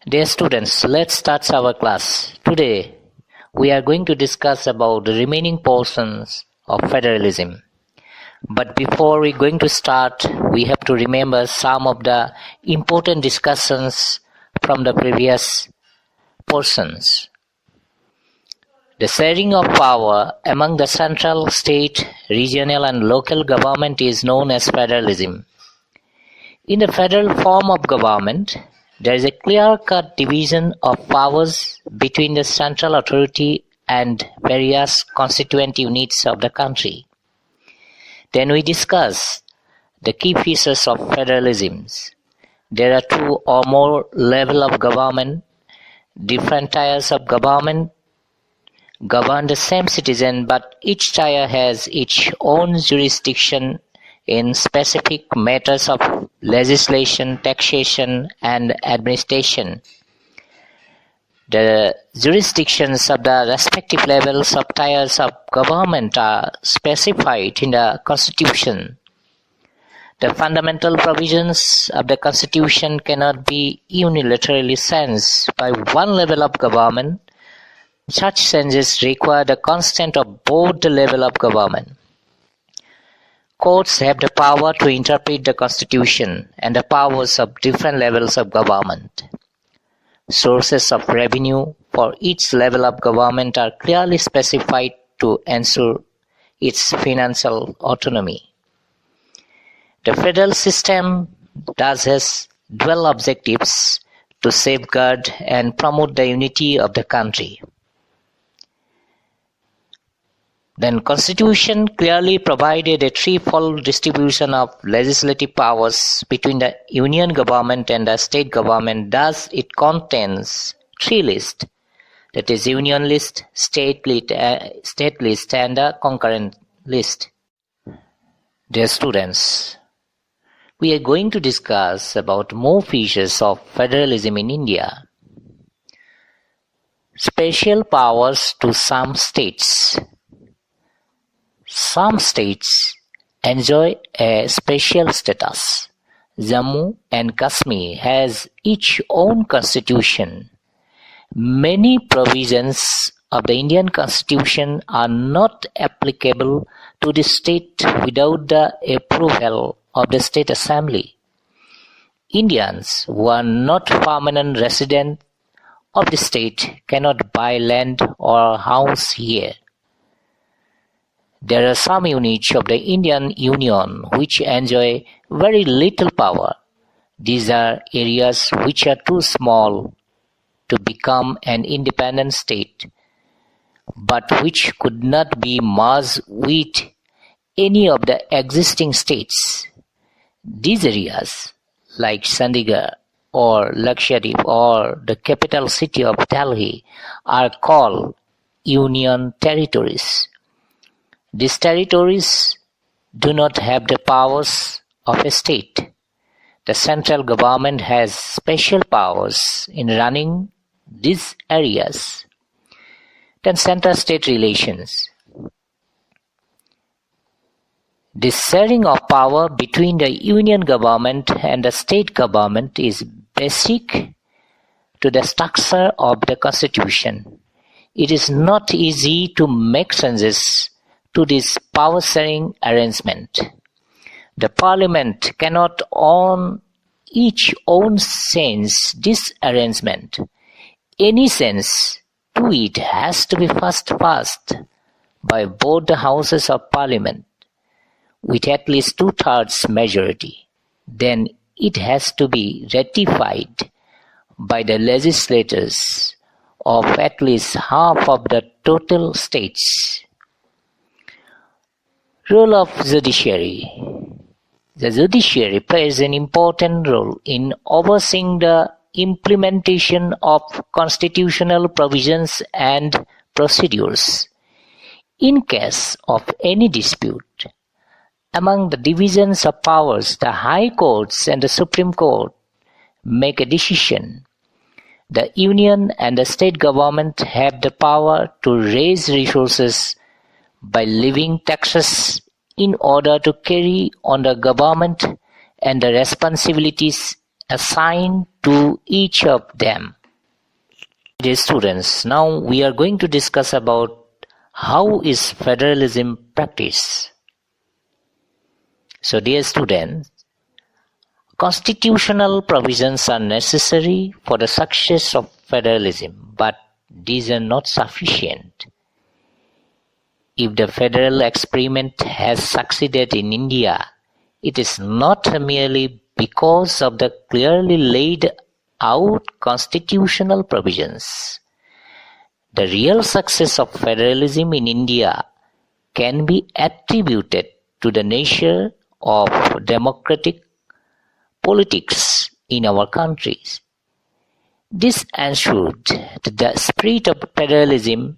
Dear students, let's start our class. Today, we are going to discuss about the remaining portions of federalism. But before we're going to start, we have to remember some of the important discussions from the previous portions. The sharing of power among the central, state, regional and local government is known as federalism. In the federal form of government, there is a clear-cut division of powers between the central authority and various constituent units of the country. Then we discuss the key features of federalism. There are two or more levels of government. Different tiers of government govern the same citizen, but each tier has its own jurisdiction in specific matters of legislation, taxation, and administration. The jurisdictions of the respective levels of tiers of government are specified in the Constitution. The fundamental provisions of the Constitution cannot be unilaterally changed by one level of government. Such changes require the consent of both the levels of government. Courts have the power to interpret the Constitution and the powers of different levels of government. Sources of revenue for each level of government are clearly specified to ensure its financial autonomy. The federal system thus has dual objectives to safeguard and promote the unity of the country. Then Constitution clearly provided a threefold distribution of legislative powers between the union government and the state government. Thus, it contains three lists, that is union list, state list and a concurrent list. Dear students, we are going to discuss about more features of federalism in India. Special powers to some states. Some states enjoy a special status. Jammu and Kashmir has its own constitution. Many provisions of the Indian Constitution are not applicable to the state without the approval of the State Assembly. Indians who are not permanent residents of the state cannot buy land or house here. There are some units of the Indian Union which enjoy very little power. These are areas which are too small to become an independent state, but which could not be merged with any of the existing states. These areas, like Chandigarh or Lakshadweep or the capital city of Delhi, are called Union territories. These territories do not have the powers of a state. The central government has special powers in running these areas. Then center-state relations. This sharing of power between the union government and the state government is basic to the structure of the Constitution. It is not easy to make changes to this power-sharing arrangement. The Parliament cannot on its own change this arrangement. Any change to it has to be first passed by both the Houses of Parliament with at least two-thirds majority. Then it has to be ratified by the legislators of at least half of the total states. Role of judiciary. The judiciary plays an important role in overseeing the implementation of constitutional provisions and procedures. In case of any dispute among the divisions of powers, the High Courts and the Supreme Court make a decision. The union and the state government have the power to raise resources by levying taxes in order to carry on the government and the responsibilities assigned to each of them. Dear students, now we are going to discuss about how is federalism practiced. So dear students, constitutional provisions are necessary for the success of federalism, but these are not sufficient. If the federal experiment has succeeded in India, it is not merely because of the clearly laid out constitutional provisions. The real success of federalism in India can be attributed to the nature of democratic politics in our countries. This ensured that the spirit of federalism,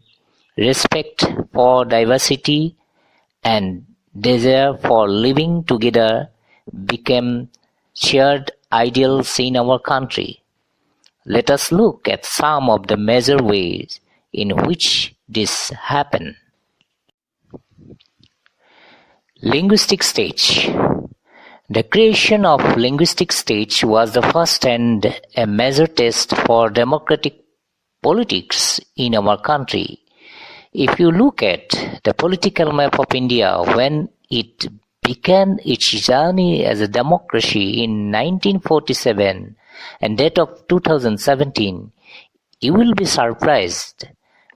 respect for diversity, and desire for living together became shared ideals in our country. Let us look at some of the major ways in which this happened. Linguistic States. The creation of linguistic states was the first and a major test for democratic politics in our country. If you look at the political map of India when it began its journey as a democracy in 1947 and that of 2017, you will be surprised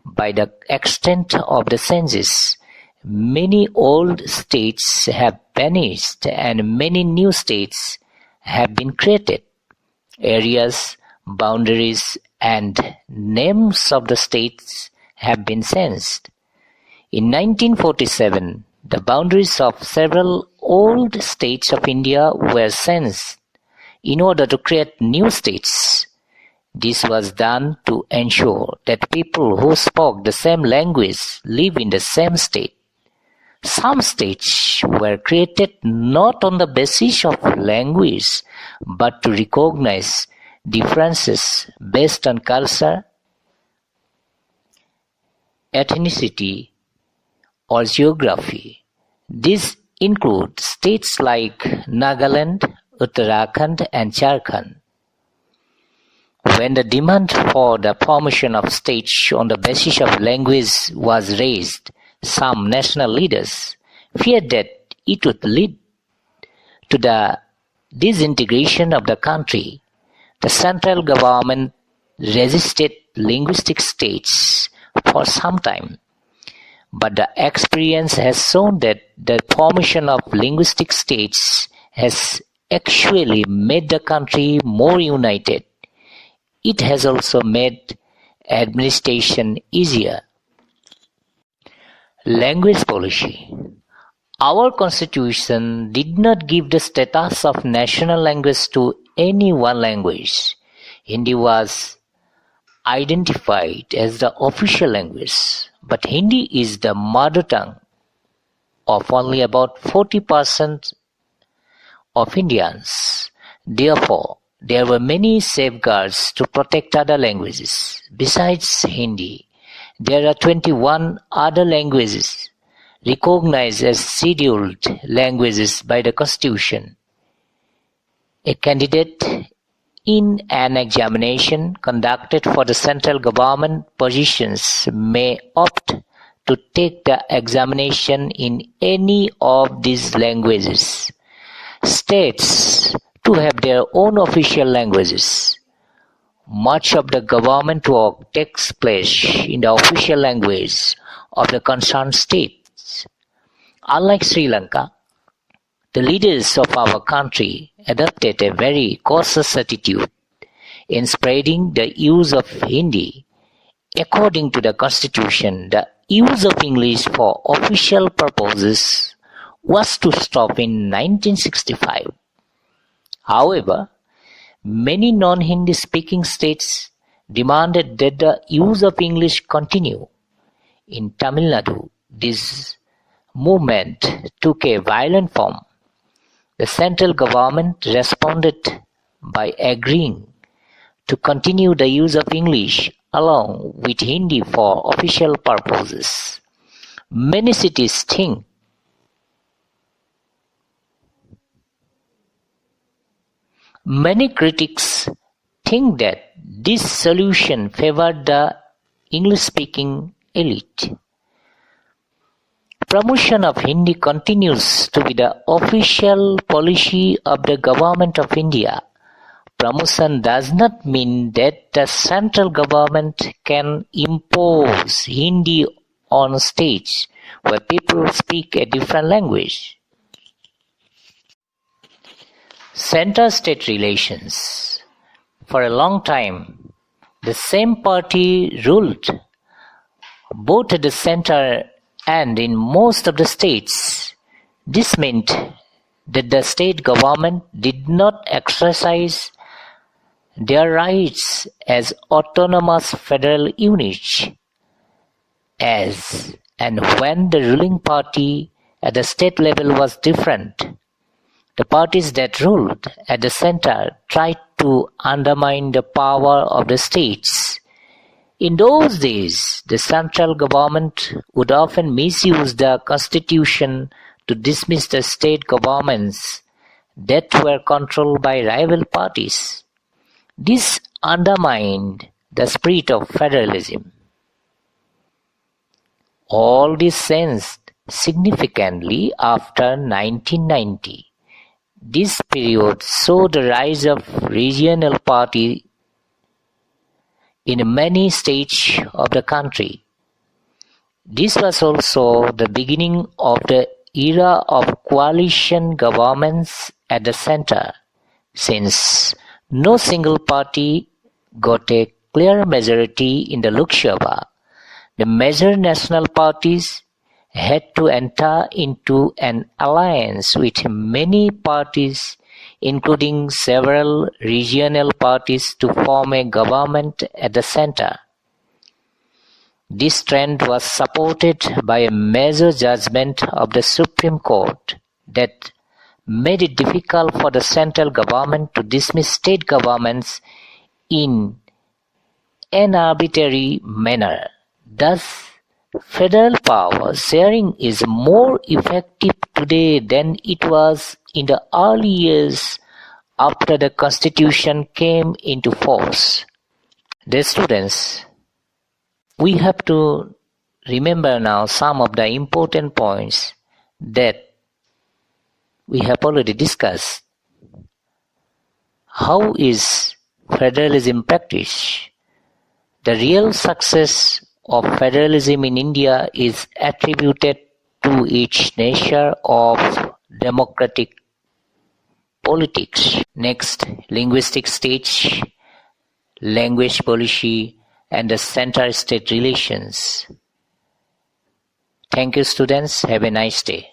by the extent of the changes. Many old states have vanished and many new states have been created. Areas, boundaries, and names of the states have been changed. In 1947, the boundaries of several old states of India were changed in order to create new states. This was done to ensure that people who spoke the same language live in the same state. Some states were created not on the basis of language, but to recognize differences based on culture, ethnicity, or geography. These include states like Nagaland, Uttarakhand, and Jharkhand. When the demand for the formation of states on the basis of language was raised, some national leaders feared that it would lead to the disintegration of the country. The central government resisted linguistic states for some time, but the experience has shown that the formation of linguistic states has actually made the country more united. It has also made administration easier. Language policy. Our constitution did not give the status of national language to any one language. Hindi was identified as the official language, but Hindi is the mother tongue of only about 40% of Indians. Therefore, there were many safeguards to protect other languages. Besides Hindi, there are 21 other languages recognized as scheduled languages by the Constitution. A candidate in an examination conducted for the central government positions may opt to take the examination in any of these languages. States to have their own official languages. Much of the government work takes place in the official language of the concerned states. Unlike Sri Lanka, the leaders of our country adopted a very cautious attitude in spreading the use of Hindi. According to the Constitution, the use of English for official purposes was to stop in 1965. However, many non-Hindi speaking states demanded that the use of English continue. In Tamil Nadu, this movement took a violent form. The central government responded by agreeing to continue the use of English along with Hindi for official purposes. Many cities think Many critics think that this solution favored the English-speaking elite. Promotion of Hindi continues to be the official policy of the Government of India. Promotion does not mean that the central government can impose Hindi on stage where people speak a different language. Center-state relations. For a long time, the same party ruled both at the center and in most of the states. This meant that the state government did not exercise their rights as autonomous federal units. As and when the ruling party at the state level was different, the parties that ruled at the center tried to undermine the power of the states. In those days, the central government would often misuse the constitution to dismiss the state governments that were controlled by rival parties. This undermined the spirit of federalism. All this changed significantly after 1990. This period saw the rise of regional parties in many states of the country. This was also the beginning of the era of coalition governments at the center, since no single party got a clear majority in the Lok Sabha. The major national parties had to enter into an alliance with many parties, including several regional parties, to form a government at the center. This trend was supported by a major judgment of the Supreme Court that made it difficult for the central government to dismiss state governments in an arbitrary manner. Thus, federal power sharing is more effective today than it was in the early years after the Constitution came into force. Dear students, we have to remember now some of the important points that we have already discussed. How is federalism practiced? The real success of federalism in India is attributed to its nature of democratic politics. Next, linguistic states, language policy, and the center-state relations. Thank you, students. Have a nice day.